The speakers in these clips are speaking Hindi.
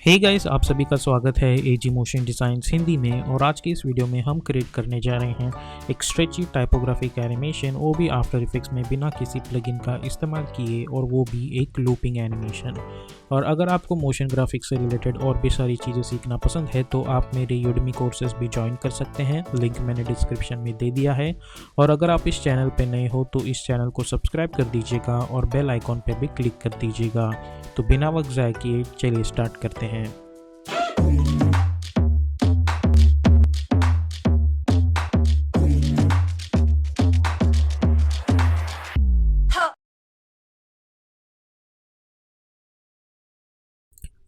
हे गाइस, आप सभी का स्वागत है एजी मोशन डिज़ाइंस हिंदी में। और आज के इस वीडियो में हम क्रिएट करने जा रहे हैं एक स्ट्रेची टाइपोग्राफिक एनिमेशन, वो भी आफ्टर इफेक्ट्स में बिना किसी प्लगइन का इस्तेमाल किए, और वो भी एक लूपिंग एनिमेशन। और अगर आपको मोशन ग्राफिक्स से रिलेटेड और भी सारी चीज़ें सीखना पसंद है तो आप मेरे यूडेमी कोर्सेज भी ज्वाइन कर सकते हैं, लिंक मैंने डिस्क्रिप्शन में दे दिया है। और अगर आप इस चैनल पर नए हो तो इस चैनल को सब्सक्राइब कर दीजिएगा और बेल आइकॉन पर भी क्लिक कर दीजिएगा। तो बिना वक्त ज़ाय किए चलिए स्टार्ट करते हैं।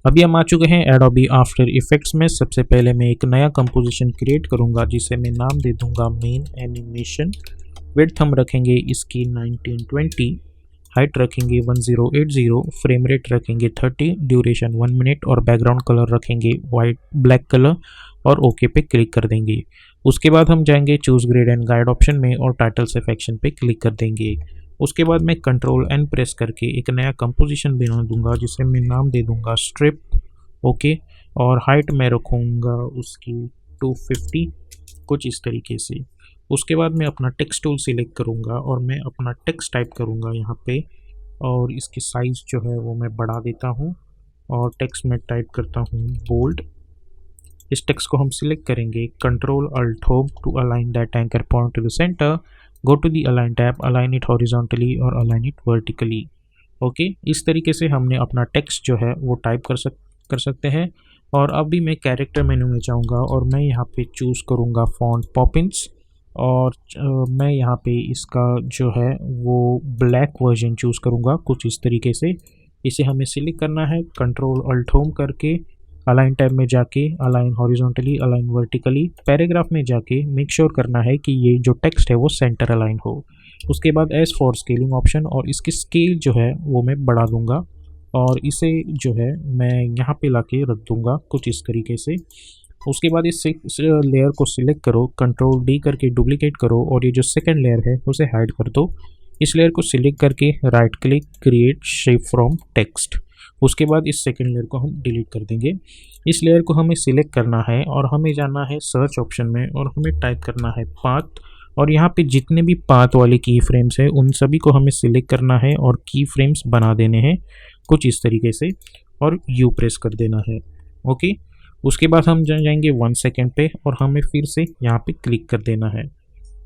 अभी हम आ चुके हैं एडोबी आफ्टर इफेक्ट्स में। सबसे पहले मैं एक नया कंपोजिशन क्रिएट करूंगा जिसे मैं नाम दे दूंगा मेन एनिमेशन। विड्थ हम रखेंगे इसकी 1920, हाइट रखेंगे 1080, फ्रेम रेट रखेंगे 30, ड्यूरेशन 1 मिनट और बैकग्राउंड कलर रखेंगे वाइट ब्लैक कलर और ओके पे क्लिक कर देंगे। उसके बाद हम जाएंगे choose grade and guide option में और टाइटल सेक्शन पे क्लिक कर देंगे। उसके बाद मैं कंट्रोल एन प्रेस करके एक नया कंपोजिशन बना दूंगा जिसे मैं नाम दे दूंगा स्ट्रिप। ओके, और हाइट मैं रखूँगा उसकी 250, कुछ इस तरीके से। उसके बाद मैं अपना टेक्स्ट टूल सिलेक्ट करूँगा और मैं अपना टेक्स्ट टाइप करूँगा यहाँ पे, और इसकी साइज़ जो है वो मैं बढ़ा देता हूँ और टेक्स्ट में टाइप करता हूँ बोल्ड। इस टेक्स्ट को हम सिलेक्ट करेंगे, control alt home to align that anchor point to the centre, go to the align tab, align it horizontally और अलाइन इट वर्टिकली। ओके, इस तरीके से हमने अपना टेक्स्ट जो है वो टाइप कर सकते हैं। और अभी मैं कैरेक्टर मेनू में जाऊँगा और मैं यहाँ पे चूज़ करूँगा फॉन्ट पॉपिंस, और मैं यहाँ पे इसका जो है वो ब्लैक वर्जन चूज़ करूँगा कुछ इस तरीके से। इसे हमें सिलेक्ट करना है, कंट्रोल अल्ट होम करके अलाइन टैब में जाके align horizontally, align vertically, paragraph में जाके मेक श्योर करना है कि ये जो टेक्स्ट है वो सेंटर अलाइन हो। उसके बाद एज फॉर स्केलिंग ऑप्शन, और इसकी स्केल जो है वो मैं बढ़ा दूंगा और इसे जो है मैं यहाँ पे लाके रख दूंगा कुछ इस तरीके से। उसके बाद इस लेयर को सिलेक्ट करो, कंट्रोल डी करके डुप्लीकेट करो और ये जो सेकंड लेयर है उसे हाइड कर दो। इस लेयर को सिलेक्ट करके right click, create shape from text. उसके बाद इस सेकंड लेयर को हम डिलीट कर देंगे। इस लेयर को हमें सिलेक्ट करना है और हमें जाना है सर्च ऑप्शन में और हमें टाइप करना है पाथ, और यहाँ पे जितने भी पाथ वाले की फ्रेम्स हैं उन सभी को हमें सिलेक्ट करना है और की फ्रेम्स बना देने हैं कुछ इस तरीके से, और यू प्रेस कर देना है। ओके, उसके बाद हम जाएंगे 1 सेकेंड पे और हमें फिर से यहाँ पे क्लिक कर देना है।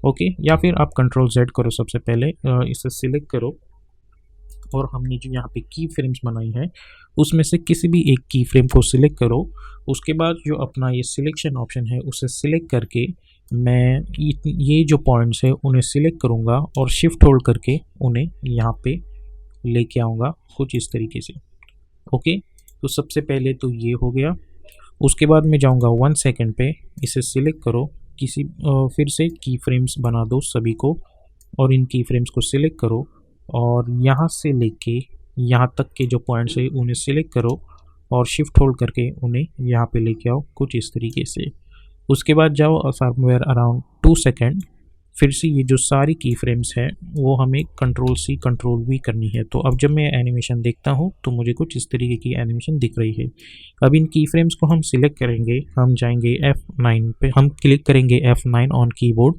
ओके, या फिर आप कंट्रोल जेड करो, सबसे पहले इसे सिलेक्ट करो और हमने जो यहाँ पे की फ्रेम्स बनाई है उसमें से किसी भी एक की फ्रेम को सिलेक्ट करो। उसके बाद जो अपना ये सिलेक्शन ऑप्शन है उसे सिलेक्ट करके मैं ये जो पॉइंट्स है उन्हें सिलेक्ट करूँगा और शिफ्ट होल्ड करके उन्हें यहाँ पे लेके आऊँगा कुछ इस तरीके से। ओके, तो सबसे पहले तो ये हो गया। उसके बाद मैं जाऊँगा 1 सेकेंड पे, इसे सिलेक्ट करो, किसी फिर से की फ्रेम्स बना दो सभी को, और इन की फ्रेम्स को सिलेक्ट करो और यहाँ से लेके यहाँ तक के जो पॉइंट्स है उन्हें सिलेक्ट करो और शिफ्ट होल्ड करके उन्हें यहाँ पे लेके आओ कुछ इस तरीके से। उसके बाद जाओ समवेयर अराउंड 2 सेकेंड, फिर से ये जो सारी की फ्रेम्स है वो हमें कंट्रोल सी कंट्रोल वी करनी है। तो अब जब मैं एनिमेशन देखता हूँ तो मुझे कुछ इस तरीके की एनिमेशन दिख रही है। अब इन की फ्रेम्स को हम सिलेक्ट करेंगे, हम जाएंगे F9 पे, हम क्लिक करेंगे F9 on keyboard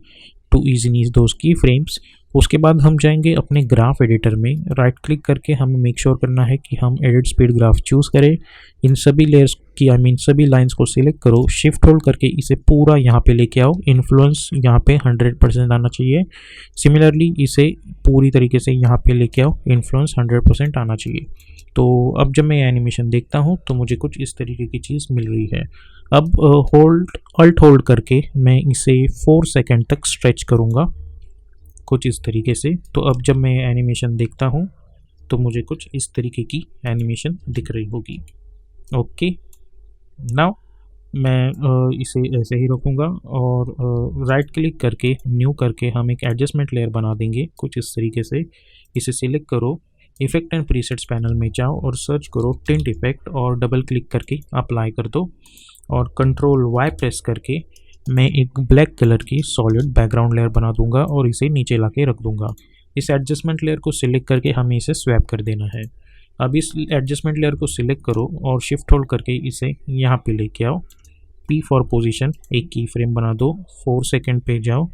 to easily those key frames. उसके बाद हम जाएंगे अपने ग्राफ एडिटर में, राइट क्लिक करके हमें मेक श्योर करना है कि हम एडिट स्पीड ग्राफ चूज़ करें। इन सभी लेयर्स की सभी लाइंस को सिलेक्ट करो, शिफ्ट होल्ड करके इसे पूरा यहाँ पे लेके आओ, इन्फ्लुएंस यहाँ पे 100% आना चाहिए। सिमिलरली इसे पूरी तरीके से यहाँ पे लेके आओ, इन्फ्लुएंस 100% आना चाहिए। तो अब जब मैं एनिमेशन देखता हूँ तो मुझे कुछ इस तरीके की चीज़ मिल रही है। अब अल्ट होल्ड करके मैं इसे 4 सेकेंड तक स्ट्रेच करूँगा कुछ इस तरीके से। तो अब जब मैं एनिमेशन देखता हूँ तो मुझे कुछ इस तरीके की एनिमेशन दिख रही होगी। ओके, नाउ मैं इसे ऐसे ही रखूँगा और राइट क्लिक करके न्यू करके हम एक एडजस्टमेंट लेयर बना देंगे कुछ इस तरीके से। इसे सिलेक्ट करो, इफेक्ट एंड प्रीसेट्स पैनल में जाओ और सर्च करो टिंट इफेक्ट और डबल क्लिक करके अप्लाई कर दो, और कंट्रोल वाई प्रेस करके मैं एक ब्लैक कलर की सॉलिड बैकग्राउंड लेयर बना दूंगा और इसे नीचे लाके रख दूंगा। इस एडजस्टमेंट लेयर को सिलेक्ट करके हमें इसे स्वैप कर देना है। अब इस एडजस्टमेंट लेयर को सिलेक्ट करो और शिफ्ट होल्ड करके इसे यहाँ पे लेके आओ। P फॉर पोजीशन, एक की फ्रेम बना दो, 4 सेकंड पे जाओ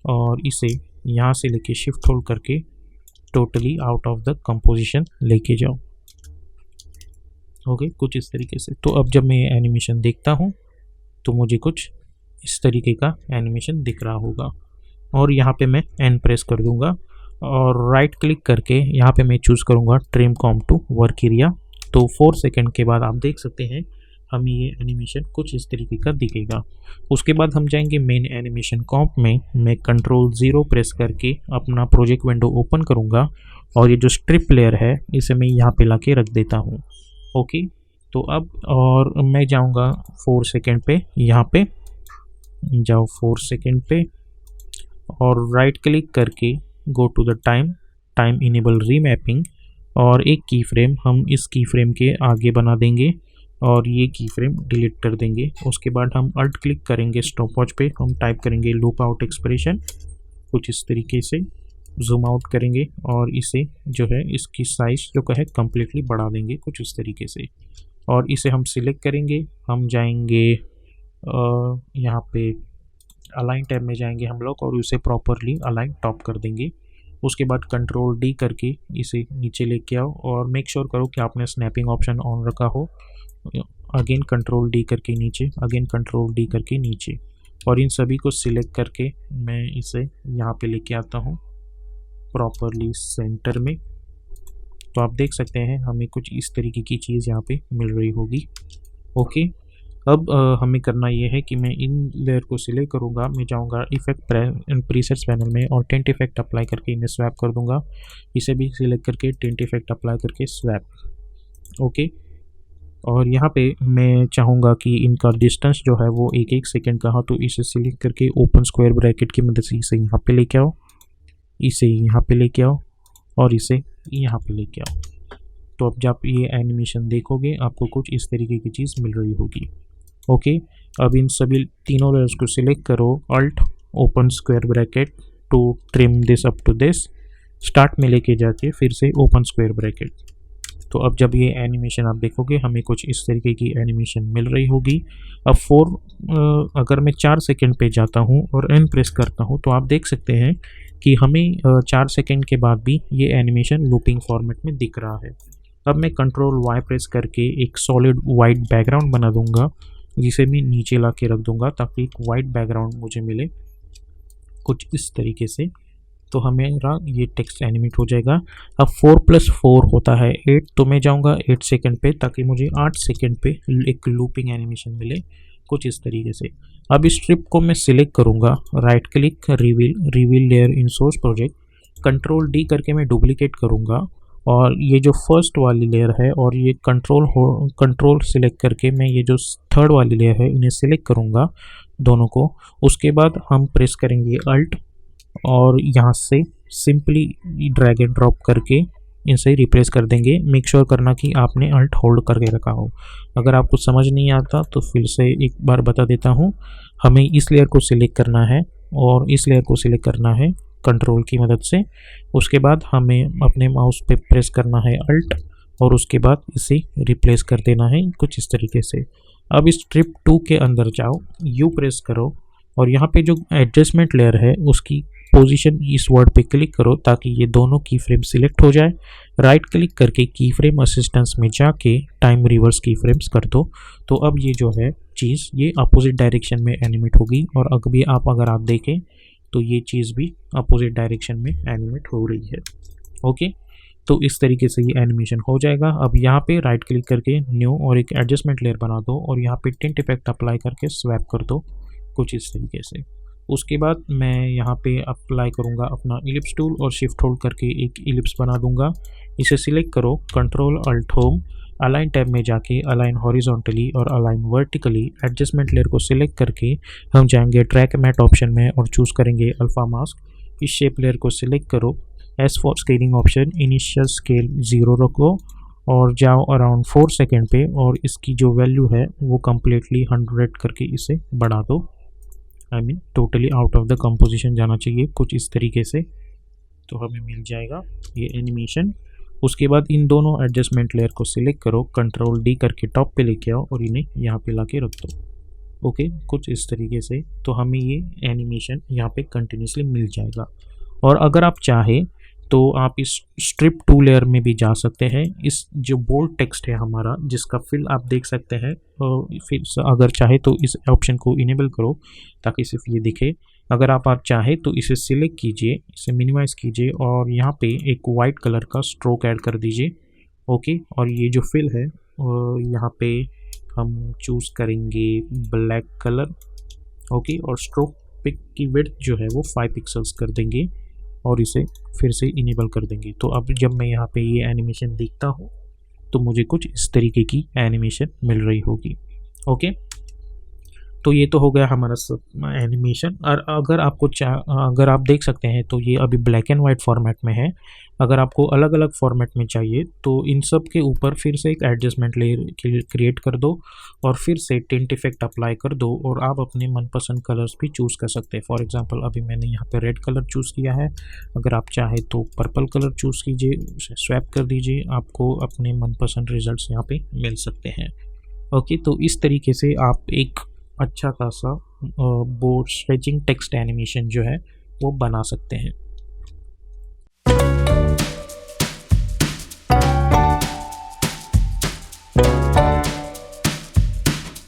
और इसे यहाँ से लेके शिफ्ट होल्ड करके totally out of the composition लेके जाओ। ओके, कुछ इस तरीके से। तो अब जब मैं ये एनिमेशन देखता हूँ तो मुझे कुछ इस तरीके का एनिमेशन दिख रहा होगा। और यहाँ पे मैं एन प्रेस कर दूंगा और राइट क्लिक करके यहाँ पे मैं चूज़ करूँगा trim comp to work area. तो 4 सेकंड के बाद आप देख सकते हैं हमें ये एनिमेशन कुछ इस तरीके का दिखेगा। उसके बाद हम जाएंगे मेन एनिमेशन कॉम्प में। मैं कंट्रोल 0 प्रेस करके अपना प्रोजेक्ट विंडो ओपन करूँगा और ये जो स्ट्रिप लेयर है इसे मैं यहाँ पे लाके रख देता हूँ। ओके, तो अब और मैं जाऊँगा 4 सेकंड पे, यहाँ पे जाओ 4 सेकंड पे और राइट क्लिक करके go to the time enable remapping और एक की फ्रेम हम इस की फ्रेम के आगे बना देंगे और ये की फ्रेम डिलीट कर देंगे। उसके बाद हम अल्ट क्लिक करेंगे स्टॉप वॉच पे, हम टाइप करेंगे लूप आउट एक्सप्रेशन, कुछ इस तरीके से जूम आउट करेंगे और इसे जो है इसकी साइज जो है कम्प्लीटली बढ़ा देंगे कुछ इस तरीके से। और इसे हम सिलेक्ट करेंगे, हम जाएंगे यहाँ पे अलाइन टैब में जाएंगे हम लोग और उसे प्रॉपरली अलाइन टॉप कर देंगे। उसके बाद कंट्रोल डी करके इसे नीचे लेके आओ और मेक श्योर करो कि आपने स्नैपिंग ऑप्शन ऑन रखा हो। अगेन कंट्रोल डी करके नीचे, अगेन कंट्रोल डी करके नीचे और इन सभी को सिलेक्ट करके मैं इसे यहाँ पे लेके आता हूँ प्रॉपरली सेंटर में। तो आप देख सकते हैं हमें कुछ इस तरीके की चीज़ यहाँ पे मिल रही होगी। ओके, अब हमें करना ये है कि मैं इन लेयर को सिलेक्ट करूँगा, मैं जाऊँगा इफेक्ट प्रीसेट्स पैनल में और टिंट इफेक्ट अप्लाई करके इन्हें स्वैप कर दूँगा। इसे भी सिलेक्ट करके टिंट इफेक्ट अप्लाई करके स्वैप। ओके, और यहाँ पे मैं चाहूँगा कि इनका डिस्टेंस जो है वो 1-1 सेकेंड का हो, तो इसे सिलेक्ट करके ओपन स्क्वायर ब्रैकेट की मदद से इसे यहाँ पे लेके आओ, इसे यहाँ पे लेके आओ और इसे यहाँ पे लेके आओ। तो अब जब ये एनिमेशन देखोगे आपको कुछ इस तरीके की चीज़ मिल रही होगी। ओके, अब इन सभी तीनों लेयर्स को सिलेक्ट करो, alt open square bracket to trim this up to this, start में लेके जाके फिर से ओपन स्क्वायर ब्रैकेट। तो अब जब ये एनिमेशन आप देखोगे हमें कुछ इस तरीके की एनिमेशन मिल रही होगी। अब अगर मैं 4 सेकंड पे जाता हूँ और एन प्रेस करता हूँ तो आप देख सकते हैं कि हमें 4 सेकंड के बाद भी ये एनिमेशन लूपिंग फॉर्मेट में दिख रहा है। अब मैं कंट्रोल वाई प्रेस करके एक सॉलिड वाइट बैकग्राउंड बना दूंगा जिसे मैं नीचे ला के रख दूंगा ताकि एक वाइट बैकग्राउंड मुझे मिले कुछ इस तरीके से। तो हमेरा ये टेक्स्ट एनिमेट हो जाएगा। अब 4+4 होता है 8, तो मैं जाऊंगा 8 सेकंड पे ताकि मुझे 8 सेकंड पे एक लूपिंग एनिमेशन मिले कुछ इस तरीके से। अब इस स्ट्रिप को मैं सिलेक्ट करूंगा, right click reveal layer in source project, control D करके मैं डुप्लीकेट करूंगा और ये जो फर्स्ट वाली लेयर है और ये कंट्रोल सिलेक्ट करके मैं ये जो थर्ड वाली लेयर है इन्हें सिलेक्ट करूंगा दोनों को। उसके बाद हम प्रेस करेंगे अल्ट और यहाँ से सिंपली ड्रैग एंड ड्रॉप करके इनसे रिप्लेस कर देंगे। मेक श्योर करना कि आपने अल्ट होल्ड करके रखा हो। अगर आपको समझ नहीं आता तो फिर से एक बार बता देता हूँ। हमें इस लेयर को सिलेक्ट करना है और इस लेयर को सिलेक्ट करना है कंट्रोल की मदद से। उसके बाद हमें अपने माउस पे प्रेस करना है अल्ट और उसके बाद इसे रिप्लेस कर देना है कुछ इस तरीके से। अब इस स्ट्रिप 2 के अंदर जाओ, यू प्रेस करो और यहाँ पे जो एडजस्टमेंट लेयर है उसकी पोजीशन इस वर्ड पे क्लिक करो ताकि ये दोनों की फ्रेम सिलेक्ट हो जाए। राइट क्लिक करके की फ्रेम असिस्टेंस में जाके टाइम रिवर्स की फ्रेम्स कर दो। तो अब ये जो है चीज़ ये अपोजिट डायरेक्शन में एनिमेट होगी और अगर आप देखें तो ये चीज़ भी अपोजिट डायरेक्शन में एनिमेट हो रही है। ओके, तो इस तरीके से ये एनिमेशन हो जाएगा। अब यहाँ पे राइट क्लिक करके न्यू और एक एडजस्टमेंट लेयर बना दो और यहाँ पे टिंट इफेक्ट अप्लाई करके स्वैप कर दो कुछ इस तरीके से। उसके बाद मैं यहाँ पे अप्लाई करूँगा अपना इलिप्स टूल और शिफ्ट होल्ड करके एक इलिप्स बना दूंगा। इसे सिलेक्ट करो, control alt home, align tab में जाके अलाइन हॉरिजॉन्टली और अलाइन वर्टिकली, एडजस्टमेंट लेयर को सिलेक्ट करके हम जाएंगे ट्रैक मैट ऑप्शन में और चूज़ करेंगे अल्फा मास्क। इस शेप लेयर को सिलेक्ट करो, S for scaling option, initial scale 0 रखो और जाओ अराउंड 4 सेकेंड पे और इसकी जो वैल्यू है वो कम्प्लीटली 100 करके इसे बढ़ा दो। Totally out of the composition जाना चाहिए कुछ इस तरीके से। तो हमें मिल जाएगा ये एनिमेशन। उसके बाद इन दोनों एडजस्टमेंट लेयर को सिलेक्ट करो, कंट्रोल डी करके टॉप पे लेके आओ और इन्हें यहाँ पे लाके रख दो। ओके, कुछ इस तरीके से तो हमें ये एनिमेशन यहाँ पे कंटिन्यूसली मिल जाएगा। और अगर आप चाहे तो आप इस स्ट्रिप टू लेयर में भी जा सकते हैं। इस जो बोल्ड टेक्स्ट है हमारा जिसका फिल आप देख सकते हैं, फिर अगर चाहे तो इस ऑप्शन को इनेबल करो ताकि सिर्फ ये दिखे। अगर आप चाहे तो इसे सिलेक्ट कीजिए, इसे मिनिमाइज कीजिए और यहाँ पे एक वाइट कलर का स्ट्रोक ऐड कर दीजिए। ओके, और ये जो फिल है यहाँ पे हम चूज़ करेंगे ब्लैक कलर। ओके, और स्ट्रोक पिक की विड्थ जो है वो 5 पिक्सल्स कर देंगे और इसे फिर से इनेबल कर देंगे। तो अब जब मैं यहाँ पे ये एनिमेशन देखता हूँ तो मुझे कुछ इस तरीके की एनिमेशन मिल रही होगी। ओके, तो ये तो हो गया हमारा सब एनिमेशन। और अगर आप देख सकते हैं तो ये अभी ब्लैक एंड वाइट फॉर्मेट में है। अगर आपको अलग अलग फॉर्मेट में चाहिए तो इन सब के ऊपर फिर से एक एडजस्टमेंट लेयर क्रिएट कर दो और फिर से टिंट इफेक्ट अप्लाई कर दो और आप अपने मनपसंद कलर्स भी चूज़ कर सकते हैं। फॉर एग्जांपल अभी मैंने यहाँ पे रेड कलर चूज़ किया है, अगर आप चाहें तो पर्पल कलर चूज़ कीजिए, उसे स्वैप कर दीजिए, आपको अपने मनपसंद रिजल्ट्स यहाँ पे मिल सकते हैं। ओके, तो इस तरीके से आप एक अच्छा खासा बोर्ड स्ट्रेचिंग टेक्स्ट एनिमेशन जो है वो बना सकते हैं।